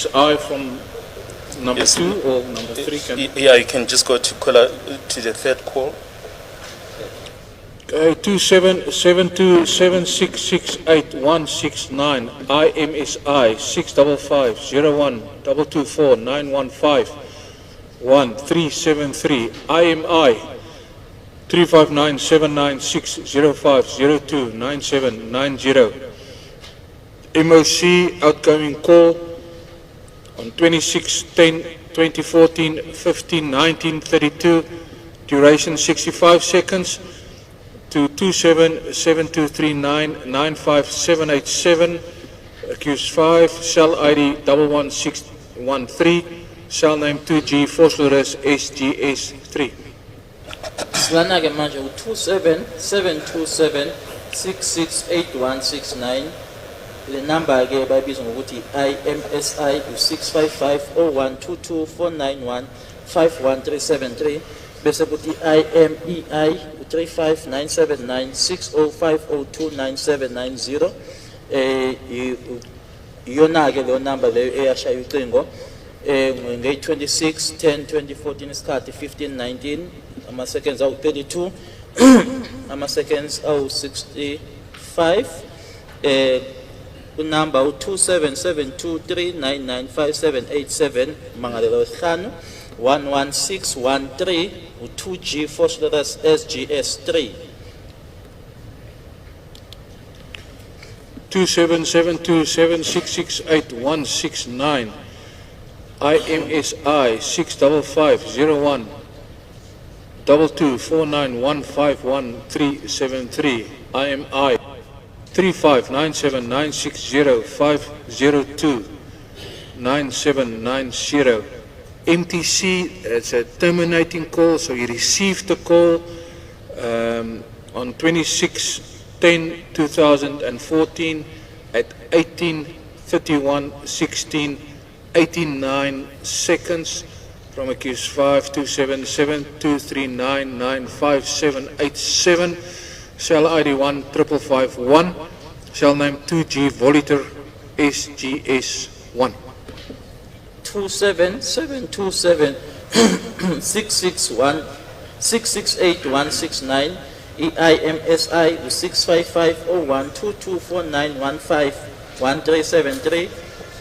I from number Yes. 2 or number 3 can Yeah, you can just go to caller to the third call. 27727668 IMSI 655-01-224-915-1373 IMI 359-796-0502-9790 MOC outgoing call on 26/10/2014 15/19/32 duration 65 seconds to 277239-95787 accused 5 cell ID 11613 cell name 2G Phosphorus SGS3. Silana ke manje u27-727-668169 le number ke bayibiza ngokuthi IMSI u655-0122-491-51373 bese kuthi IMEI u35979-6050-29790 iyona ke lo number leyo eyashaya ucingo nge-26/10/2014 isikhathi 15/19 ama-seconds awu-32 ama-seconds awu-65 unumber u-277239957787 mangalelo wesihlanu 11613 u-2G Phosphorus SGS3 27727668-169 IMSI 655-01-224-915-1373 IMI 35979605002-9790 MTC, it's a terminating call, so you received the call on 26/10/2014 at 18:31:16 89 seconds from accused 5277239-95787 cell ID 15551 cell name 2G Voliter SGS1. 27-727-668-169 EIMSI u655-01224915-1373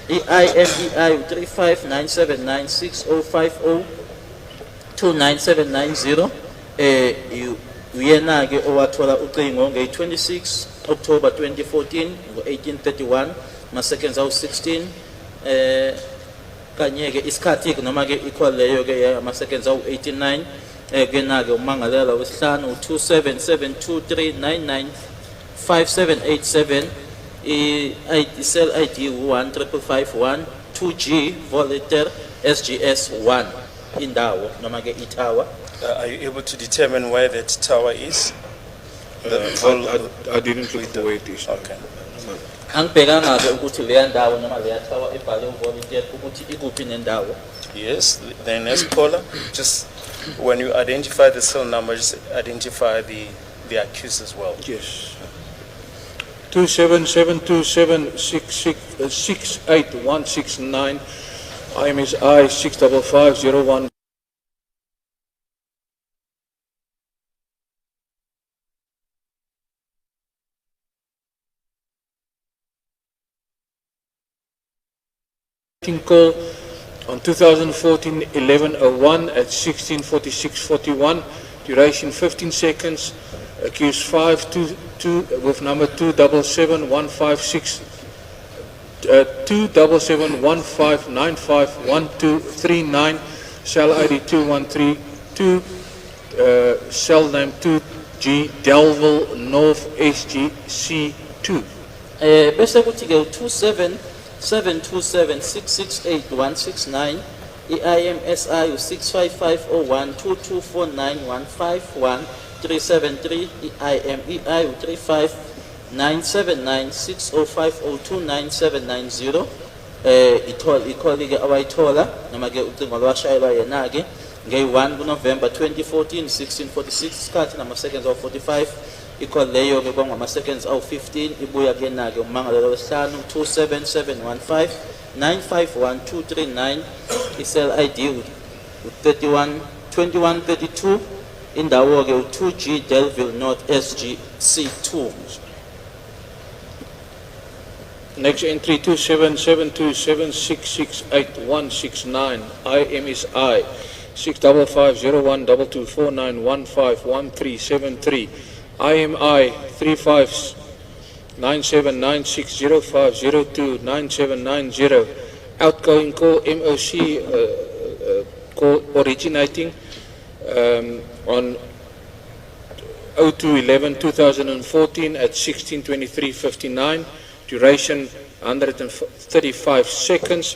EIMEI u359796050-29790 uyena ke owathola ucingo nge-26 October 2014 ngo-18:31 ma-seconds awu-16 kanye ke isikhathi noma ke equal leyo ke ama-seconds awu-89 kena ke umangalela wesihlanu u277239957787 i-cell ID u-15551 2G Voliter SGS1 indawo noma ke itower. Are you able to determine where that tower is? I didn't look the way it is. Okay. Angibhekanga ke ukuthi leya ndawo noma leya tower ebhale uvolunteer ukuthi ikuphi nendawo. Yes, the next caller, just when you identify the cell number, just identify the accused as well. Yes. 27727668-169 IMSI 655-01 call on 2014-1101 at 16:46:41 duration 15 seconds accused 522 with number 2771596 27715951239 cell ID 2132 cell name 2G Delville North SGC2 Bese kuthi ke 27-727-668-169 EIMSI u655-01224915-1373 EIMEI u359796050-29790 ikholi ke awayithola noma ke ucingo lwashayelwa yena ke nge-1 November 2014 16:46 isikhathi nama-seconds awu-45 i-call leyo ke kwangama-seconds awu-15 ibuya kuyena-ke ummangalelwa wesihlanu 27715 951239 i-cell ID u-2132 indawo-ke u-2G Delville North SGC2. Next entry 277276688169. IMSI 655012249151373. IMI 35979605029790. Outgoing call MOC call originating on 02/11/2014 at 16:23:59. Duration 135 seconds.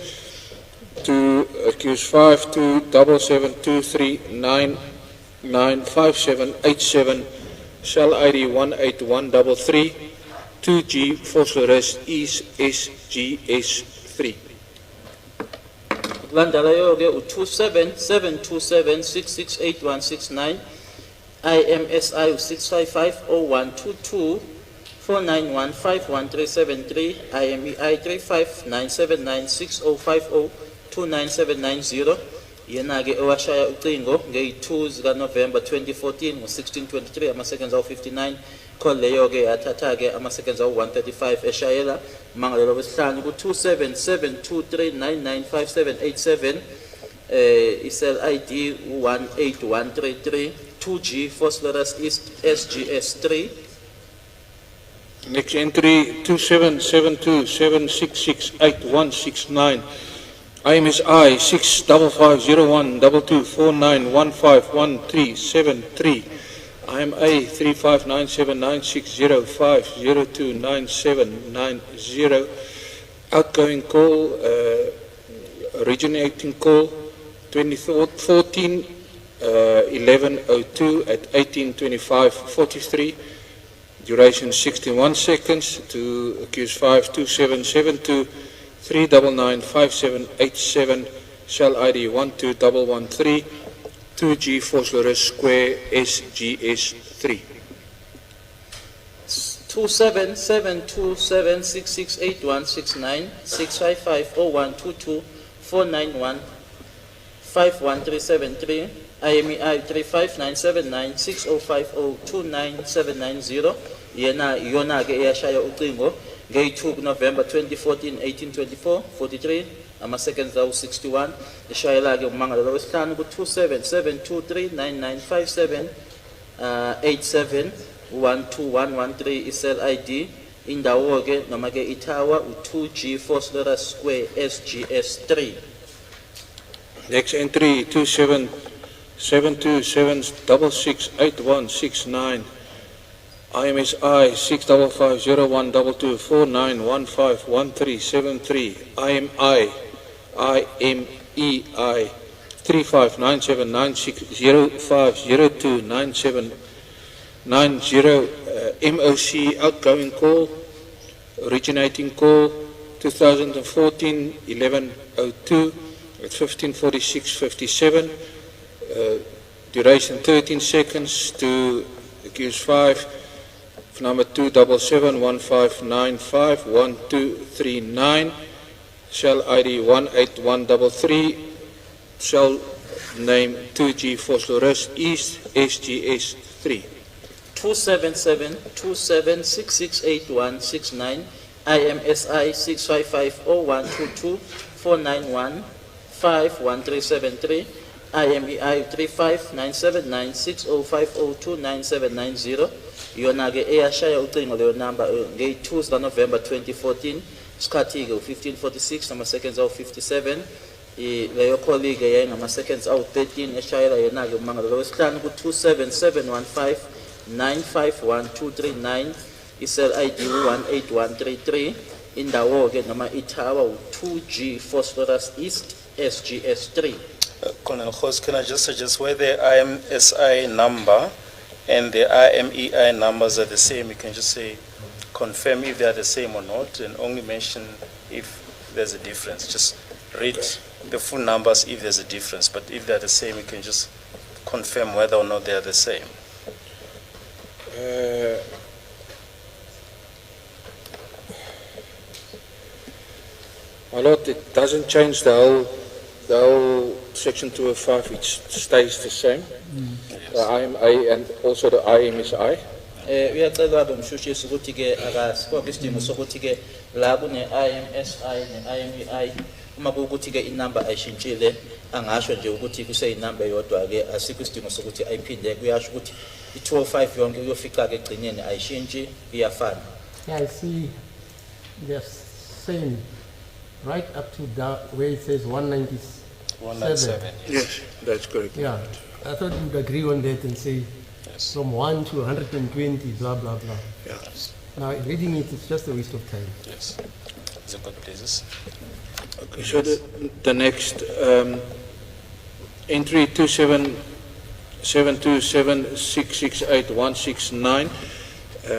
To accused 527723995787. Cell ID 18133. 2G false arrest is SGS3. Landalayo u-2772766869 IMSI u-6550122 4915137 IMEI 359796050 29790 yena-ke owashaya ucingo ngeyi-2 zikaNovember 2014 ngo-16:23 ama-seconds awu-59. Call leyo-ke yathatha-ke ama-seconds awu-135 eshayela umangalelwa wesihlanu ku-2772399587 i-cell ID u-18133 2G Phosphorus East SGS3. Next entry 277276688169. IMSI 655012249151373. IMA 35979605029790. Outgoing call, originating call 2014 1102 at 18:25:43. Duration 61 seconds. To accused 52772 3995787. Cell ID 12113. 2G Phosphorus Square SGS3. 277276688169 6550122 491511373 IMEI 359796050 yona-ke eyashaya ucingo ngeyi-2 November 2014 18:24 43 ama-seconds awu-61 eshayela-ke ummangalelwa wesihlanu ku-2772399587 12113 i-cell ID indawo-ke noma-ke ithawa u-2G Phosphorus Square SGS3. Next entry 2772768169. IMSI 655012249151373. IMEI 35979605029790. MOC outgoing call, originating call 2014 1102 at 15:46:57. Duration 13 seconds. To accused 5, number 27715951239. Cell ID 18133. Cell name 2G Phosphorus East SGS3. 27726688169 IMSI 6550122 491511373 IMEI 359796050299790 yona-ke eyashaya ucingo leyo number ngeyi-2 zikaNovember 2014 isikhathi-ke u-15:46 nama-seconds awu-57. Leyo call-ke yayingama-seconds awu-13 eshayela yena-ke umangalelwa wesihlanu ku-27715 951239 i-cell ID u-18133 indawo-ke noma ithawa u-2G Phosphorus East SGS3. Colonel Khosi, can I just suggest where the IMSI number and the IMEI numbers are the same? You can just say, confirm if they are the same or not, and only mention if there's a difference. Just read the full numbers if there's a difference, but if they're the same, you can just confirm whether or not they are the same. My Lord, it doesn't change the whole section 205, it stays the same. The IMA and also the IMSI. Uyacela bomshushisi ukuthi ke akasikho isidingo sokuthi ke la kune IMSI ne IMEI uma kuukuthi ke inamba ayishintshile angasho nje ukuthi kuse inamba yodwa ke asikho isidingo sokuthi ayiphinde kuyasho ukuthi i205 yonke uyofica ke egcineni ayishintshi iyafana. Yeah, I see they're same right up to where it says 197. 197. Yes, that's correct. Yeah, I thought you'd agree on that and say Yes. from 1 to 120, blah, blah, blah. Yeah. Now, reading it, it's just a waste of time. Yes. Is it good, please? Okay, so the next entry 27727668169,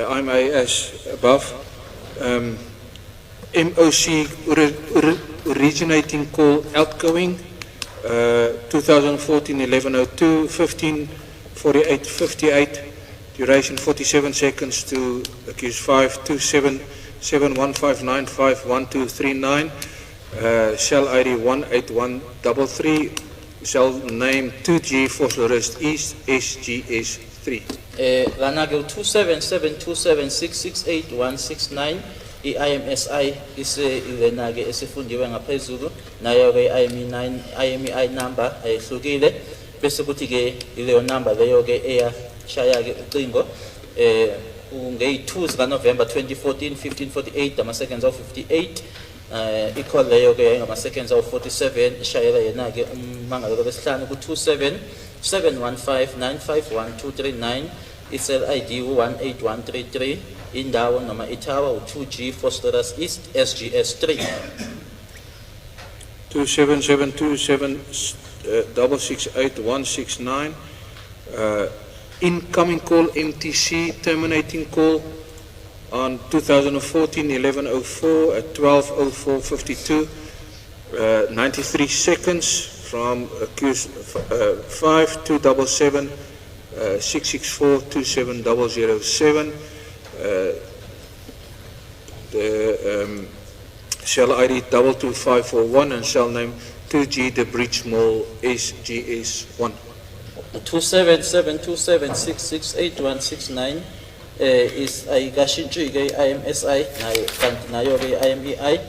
I'm as above. MOC originating call outgoing 2014-1102 154858 duration 47 seconds to accused 5277159512339 cell ID 18133 cell name 2G Forest East SGS3. Lana ke 27727668169 IMSI ilena ke esifundiwe ngaphezulu nayo ke IMEI number ayihlukile bese kuthi ke ileyo number leyo ke eyashaya ke ucingo ngey2 zika November 2014 1548 ama seconds of 58 i-call leyo ke ngama seconds of 47 ishayela yena ke ummangalo wesihlanu ku 27715951239 i-cell ID 18133 indawo noma itower 2G Phosphorus East SGS3 27727668169 incoming call MTC terminating call on 2014-1104 at 12:04:52 93 seconds from accused 5277 664-27007 the cell ID 22541 and cell name 2G the Bridge Mall SGS1. 27727668169 is ayikashintshi ke IMSI nayo kanti nayo ke IMEI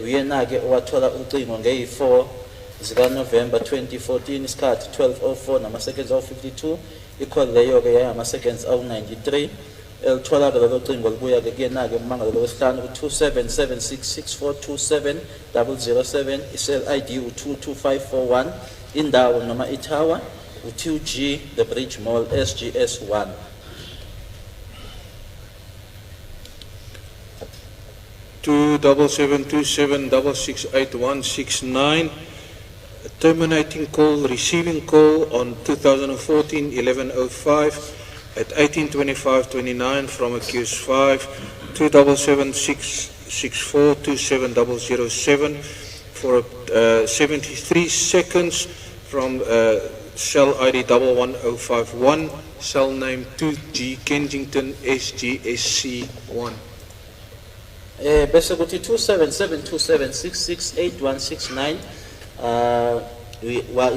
uyena ke owathola ucingo ngey4 zika November 2014 isikhathi 12:04 nama seconds of 52 i-call leyo ke yama seconds of 93 elithola ke lelo cingo libuya ke kuyena ke umangalo wesihlanu ku27766427007 i-cell ID u22541 indawo noma itower u2G the Bridge Mall SGS1 27727668169 terminating call receiving call on 2014-1105 at 18:25:29 from accused 5 27766427007 for 73 seconds from cell ID 11051 cell name 2G Kensington SGSC1. bese kuthi 27727668169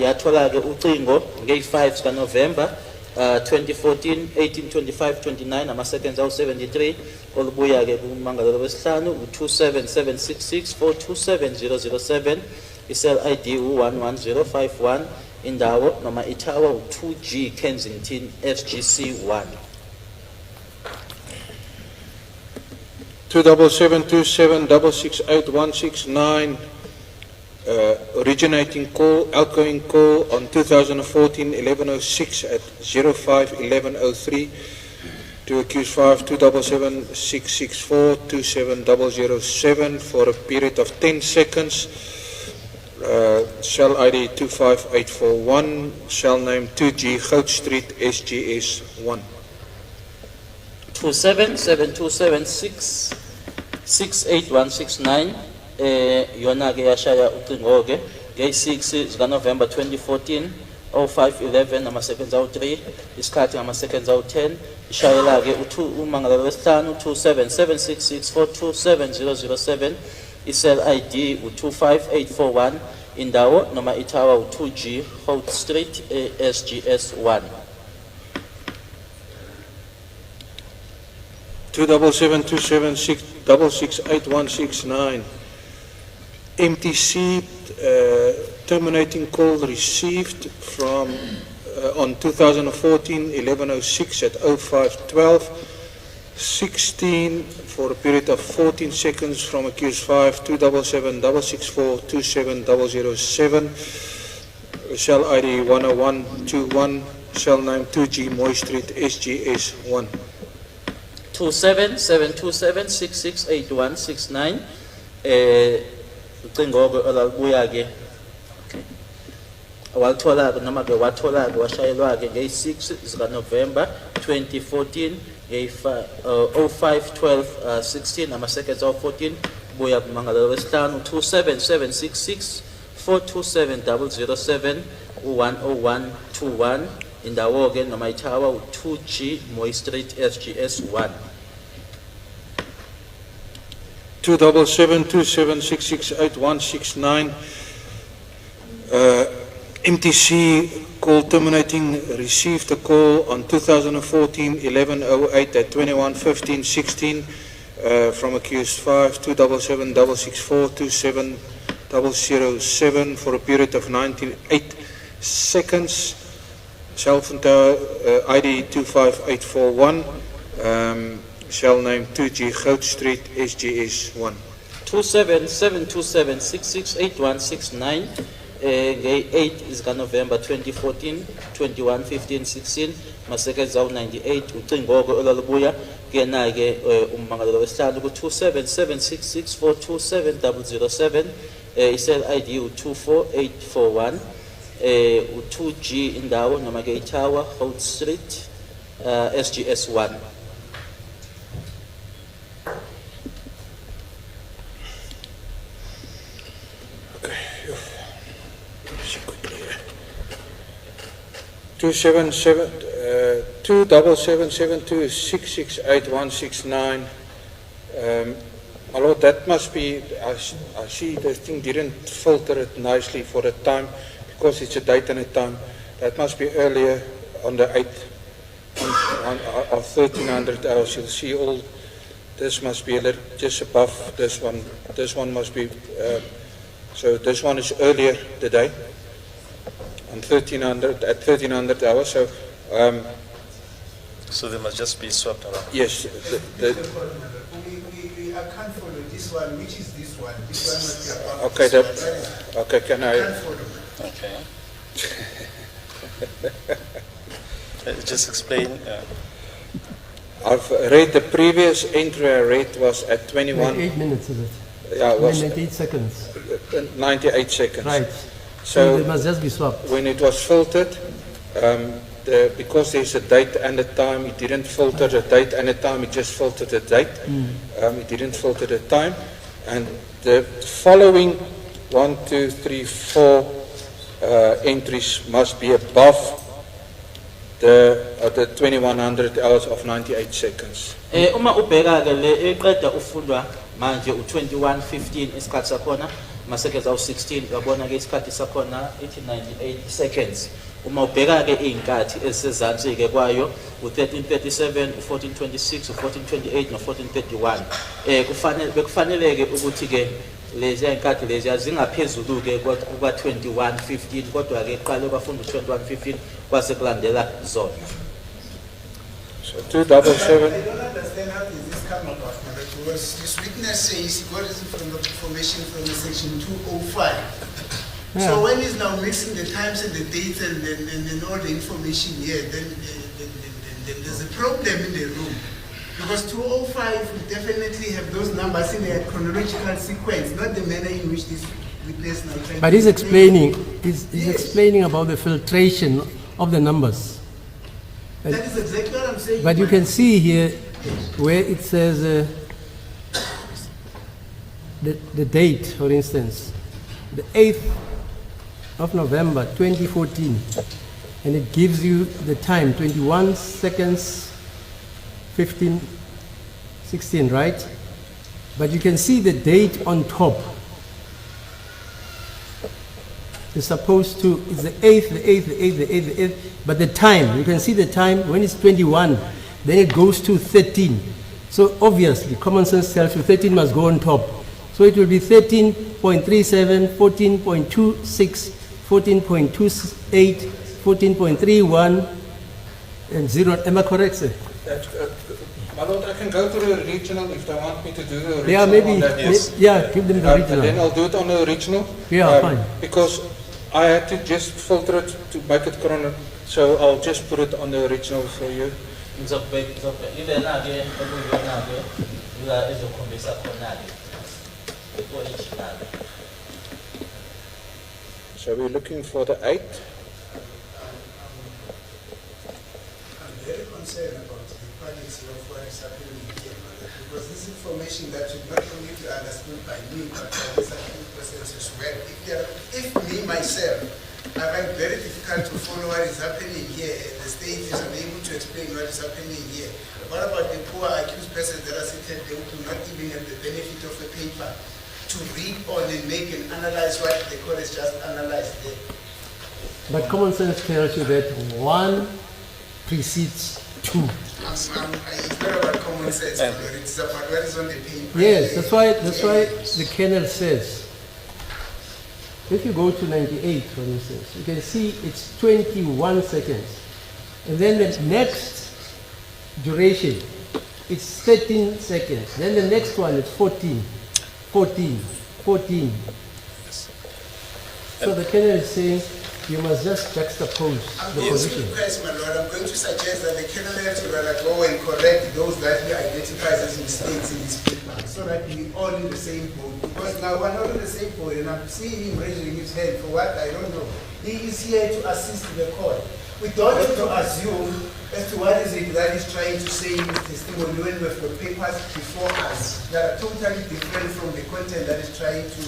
yathola ke ucingo ngey5 zika November 2014 18:25:29 ama seconds awu 73 olubuya ke kumangalo wesihlanu u27766427007 i-cell ID u11051 indawo noma itower u2G Kensington SGC1 27727668169 originating call outgoing call on 2014-1106 at 05:11:03 to accused 5 27766427007 for a period of 10 seconds cell ID 25841 cell name 2G Goud Street SGS1. 27727668169 yona ke yashaya ucingo ke ngey6 zika November 2014 05:11 ama seconds awu 3 isikhathi ama seconds awu 10 ishayela ke umangalo wesihlanu 27766427007 i-cell ID u-25841 indawo noma itower u-2G Holt Street SGS 1. 27727668169. MTC terminating call received from on 2014 1106 at 0512 16 for a period of 14 seconds from accused 5 277 27007 cell ID 10121 cell name 2G Moy Street SGS 1. 27727668169 ucingo olabuya ke awalithola noma ke wathola ke washayelwa ke nge6 zika November 2014 0512 16 ama seconds of 14 buya kumangalo wesihlanu 27766 427007 10121 indawo ke noma itower 2G Moy Street SGS 1. 27727668169 MTC call terminating received a call on 2014 1108 at 21:15:16 from accused 5 277 27007 for a period of 98 seconds. Cell phone tower ID 25841 cell name 2G Goud Street SGS 1. 27727668169 8 zika November 2014 21:15:16 maseconds awu 98 ucingo ke olalubuya kena ke ummangalelo wesihlanu ku 27766427007 cell ID u24841 u2G indawo noma ke itower Holt Street SGS 1. Two seven seven 27772668169. Although that must be, I see the thing didn't filter it nicely for the time because it's a date and a time. That must be earlier on the 8th of 1300 hours. You'll see all this must be a little just above this one. This one must be, so this one is earlier today. On 1300 at 1300 hours, so So they must just be swapped around. yes, We can't follow this one. Which is this one? This one must be above okay, this that, one. okay, can Can't I? follow. Okay. Just explain. I've read the previous entry I read was at 21. 8 minutes is it? Yeah, it was 98 seconds. 98 seconds. Right. So it must just be swapped. when it was filtered, because there's a date and a time, it didn't filter the date and the time, it just filtered the date. It didn't filter the time. And the following 1, 2, 3, 4 entries must be above the 2100 hours of 98 seconds. Uma ubheka ke le eqeda ufundwa manje u21:15 isikhathi sakhona maseconds awu 16 uyabona ke isikhathi sakhona ithi 98 seconds. Uma ubheka ke inkathi esezantsi ke kwayo u1337 u1426 u1428 no1431 kufanele ke ukuthi ke lezi inkathi lezi zingaphezulu ke kuba 21:15 kodwa ke iqale bafunda u21:15 kwase kulandela zona. So 277. I don't understand how does this come about, because this witness says he got his information from the section 205. Yeah. So when he's now mixing the times and the dates and all the information here, then there's a problem in the room. Because 205 will definitely have those numbers in their chronological sequence, not the manner in which this witness now tries But to he's explain. explaining, he's explaining about the filtration of the numbers. That is exactly what I'm saying. But you can see here where it says the date, for instance, the 8th of November 2014, and it gives you the time, 21 seconds, 15, 16, right? But you can see the date on top. It's supposed to, it's the 8th, the 8th, the 8th, the 8th, the 8th, but the time, you can see the time, when it's 21, then it goes to 13. So obviously, common sense tells you 13 must go on top. So it will be 13.37, 14.26, 14.28, 14.31, and 0. Am I correct, sir? My lord, I can go to the regional if they want me to do the original Yeah, maybe, on that. Yes. yeah, give them the And then original. I'll do it on the original. Yeah, fine. Because I had to just filter it to make it chrono, so I'll just put it on the original for you. So we're looking for the 8th. I'm very concerned about the quality of what is happening here, because this information that should not only be understood by me, but by the certain persons as well. If me, myself, I find it very difficult to follow what is happening here, and the state is unable to explain what is happening here. What about the poor accused persons that are seated there who do not even have the benefit of the paper to read on and make and analyze what the court has just analyzed there? But common sense tells you that 1 precedes 2. It's not about common sense, it's about what is on the paper. Yes, that's why the kernel says, if you go to 98, for instance, you can see it's 21 seconds. And then the next duration, it's 13 seconds. Then the next one is 14, 14, 14. So the kernel is saying, you must just juxtapose I'm the going to position. request, my lord, I'm going to suggest that the kernel will go and correct those that he identifies as mistakes in this paper, so that we all in the same boat. Because now we're not in the same boat, and I'm seeing him raising his hand for what I don't know. He is here to assist the court. We don't have to assume as to what is it that he's trying to say in his testimony when we have got papers before us that are totally different from the content that he's trying to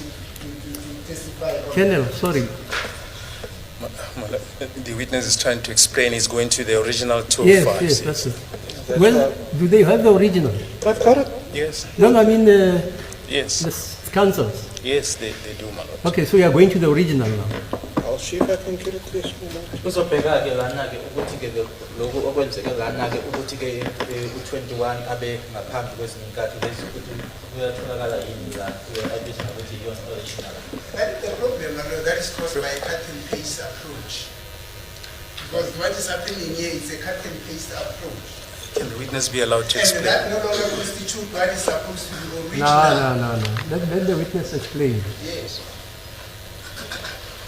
testify on. Kernel, sorry. The witness is trying to explain he's going to the original 2 Yes, files. yes, that's it. Well, do they have the original? I've got it. Yes, No, I mean yes, the councils. yes, they do, my lord. Okay, so you are going to the original now. I'll see if I can get it this moment. Uzobheka ke lana ke ukuthi ke lokhu okwenzeke lana ke ukuthi ke u21 abe ngaphambi kwezinkathi lezi ukuthi uyatholakala yini la uyabizwa ukuthi iyona original. That is the problem, my lord, that is caused by a cut and paste approach. Because what is happening here is a cut and paste approach. Can the witness be allowed to And explain? that no longer constitutes what is supposed to be original. No. Let the witness explain. Yes.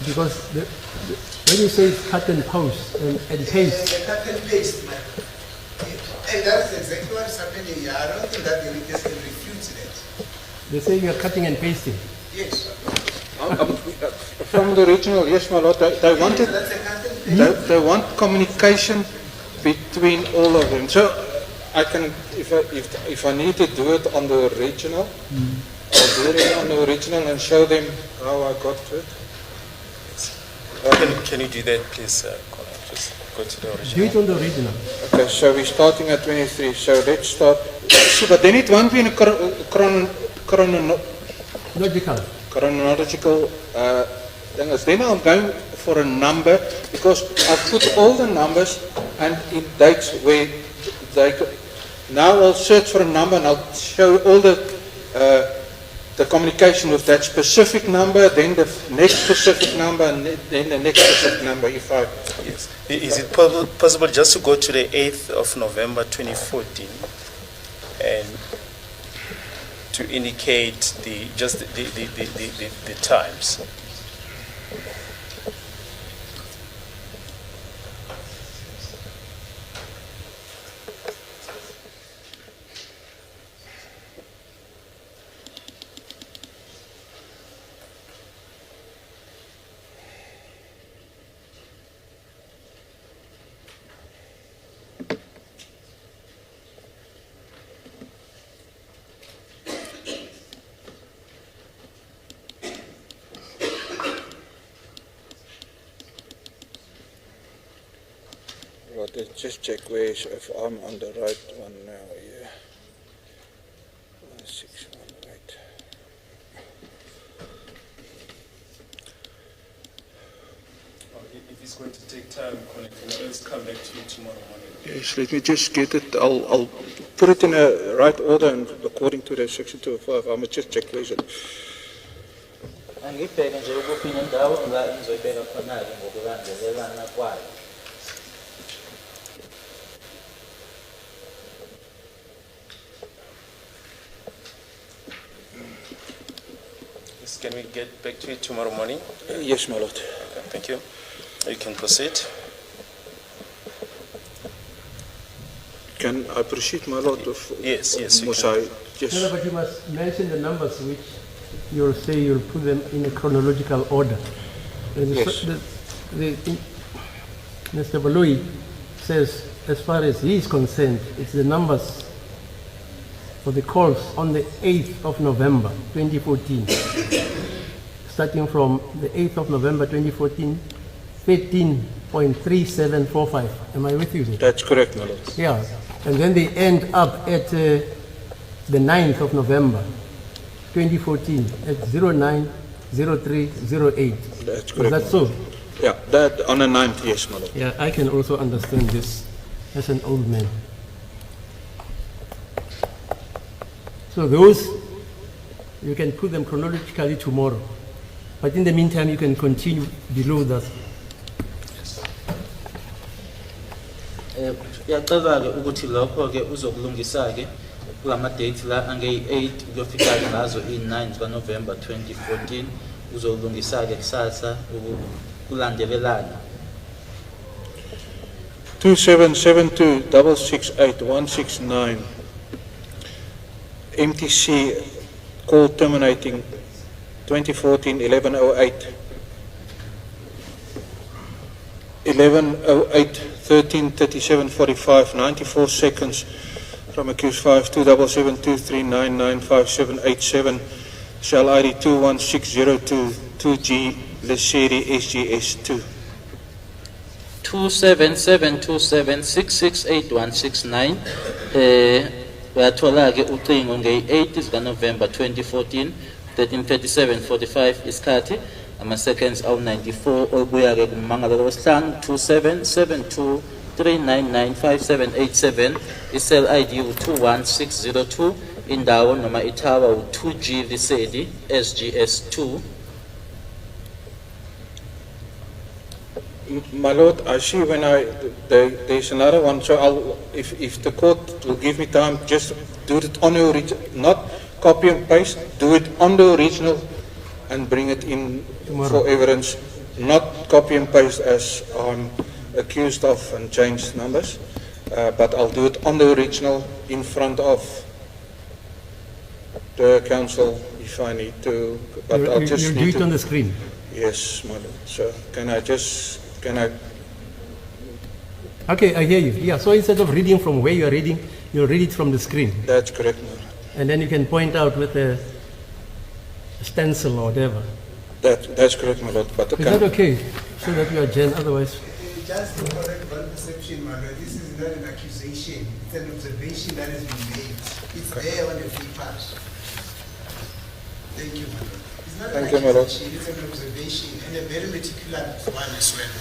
Because when you say cut and post and paste, The cut and paste, man. And that is exactly what is happening here. I don't think that the witness can refute that. they say you are cutting and pasting. Yes. From the original, yes, my lord, they wanted, That's a cut and paste. they want communication between all of them. So I can, if I need to do it on the original, I'll do it on the original and show them how I got to it. Can you do that, please, Khona? Just go to the Do original. it on the original. Okay, so we're starting at 23. So let's start. See, but then it won't be in a Logical. chronological thing. Then I'm going for a number because I put all the numbers and in dates where they. Now I'll search for a number and I'll show all the communication with that specific number, then the next specific number, and then the next specific number. If I Yes. Is it possible just to go to the 8th of November 2014 and to indicate the times? let's just check if I'm on the right one now. Yeah. 618. if it's going to take time, can I always come back to you tomorrow morning? Yes, let me just get it. I'll put it in a right order and according to the section 205. I must just check please. Angibheke nje ukuphi indawo la engizoyibeka khona-ke ngokulandelelana kwayo. Yes, can we get back to you tomorrow morning? Yes, my lord. Okay, thank you. You can proceed. Can I proceed, my lord? Yes, you Must can. I just... No, but you must mention the numbers which you'll say you'll put them in a chronological order. Yes. Mr. Baloi says, as far as he is concerned, it's the numbers for the calls on the 8th of November 2014. Starting from the 8th of November 2014, 13.3745. Am I with you? Sir? That's correct, my lord. Yeah, and then they end up at the 9th of November 2014 at 090308. That's Is correct. that so? Yeah, that on the 9th, yes, my lord. Yeah, I can also understand this as an old man. So those, you can put them chronologically tomorrow. But in the meantime, you can continue below that. Yaqala-ke ukuthi lokho-ke uzokulungisa-ke kulama date la angeyi-8 kuyofika ngazo i-9 zikaNovember 2014 uzolungisa-ke kusasa kulandelelana. 2772668169 MTC call terminating 2014 1108 1337:45 94 seconds from accused 527723995787 shell ID 21602 2G Lesedi SGS 2. 2772766869 uyathola-ke ucingo ngeyi-8 zikaNovember 2014 1337:45 isikhathi ama-seconds awu-94 obuya-ke kummangalo wesihlanu 277239958787 i-cell ID u-21602 indawo noma ithawa u-2G Lesedi SGS 2. My lord, I see when there's another one, so if the court will give me time, just do it on the original, not copy and paste, do it on the original and bring it in for evidence, not copy and paste as I'm accused of and change numbers, but I'll do it on the original in front of the council if I need to, but I'll just You'll do need it to, on the screen. Yes, my lord. So can I? Okay, I hear you. Yeah, so instead of reading from where you are reading, you'll read it from the screen. That's correct, my lord. And then you can point out with a stencil or whatever. That's correct, my lord. But Is that okay? So that you are Jen, otherwise. Just to correct one perception, my lord, this is not an accusation, it's an observation that has been made. It's there on the papers. Thank you, my lord. It's not Thank an you, my lord. accusation, it's an observation, and a very meticulous one as well.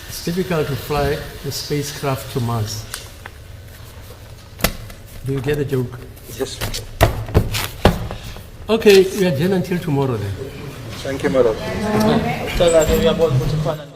It's difficult to fly a spacecraft to Mars. Do you get the joke? Yes. Okay, we are Jen until tomorrow then. Thank you, my lord. Ucala-ke uyabona ukuthi khona